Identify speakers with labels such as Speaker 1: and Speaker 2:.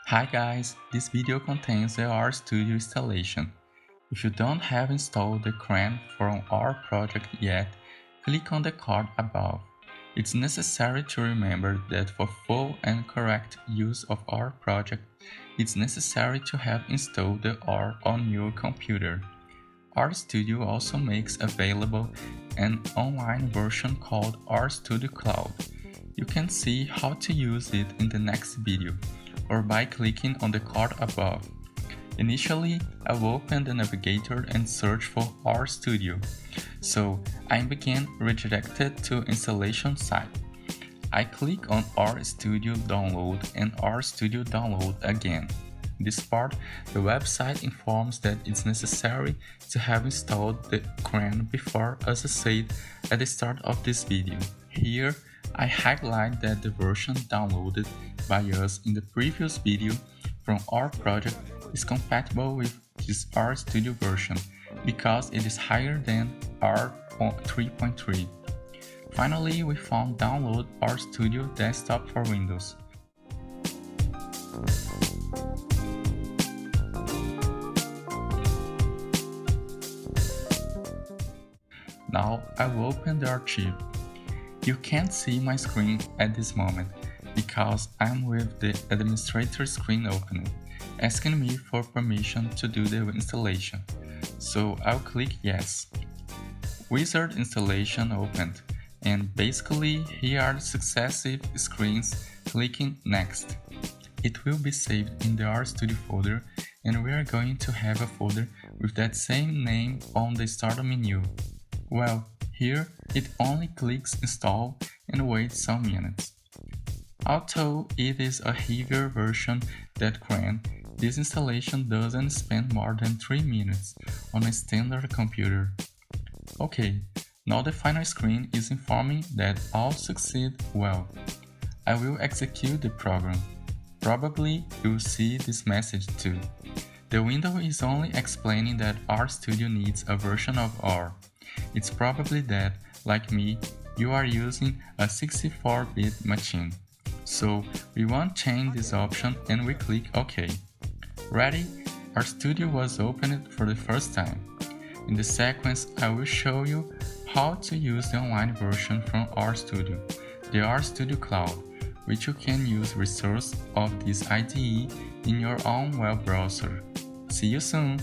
Speaker 1: Hi guys, this video contains the RStudio installation. If you don't have installed the CRAN from our project yet, click on the card above. It's necessary to remember that for full and correct use of our project, it's necessary to have installed the R on your computer. RStudio also makes available an online version called RStudio Cloud. You can see how to use it in the next video, or by clicking on the card above. Initially, I will open the navigator and search for RStudio, so I begin redirected to installation site. I click on RStudio Download and RStudio Download again. In this part, the website informs that it's necessary to have installed the CRAN before, as I said at the start of this video. Here, I highlight that the version downloaded by us in the previous video from our project is compatible with this RStudio version because it is higher than R3.3. Finally, we found Download RStudio Desktop for Windows. Now I will open the archive. You can't see my screen at this moment because I'm with the administrator screen open, asking me for permission to do the installation. So I'll click yes. Wizard installation opened, and basically here are the successive screens. Clicking next. It will be saved in the RStudio folder, and we are going to have a folder with that same name on the start menu. Well, here it only clicks install and waits some minutes. Although it is a heavier version than CRAN, this installation doesn't spend more than 3 minutes on a standard computer. Okay, now the final screen is informing that all succeed well. I will execute the program. Probably you'll see this message too. The window is only explaining that RStudio needs a version of R. It's probably that, like me, you are using a 64-bit machine. So we won't change this option and we click OK. Ready? RStudio was opened for the first time. In the sequence, I will show you how to use the online version from RStudio, the RStudio Cloud, which you can use resource of this IDE in your own web browser. See you soon!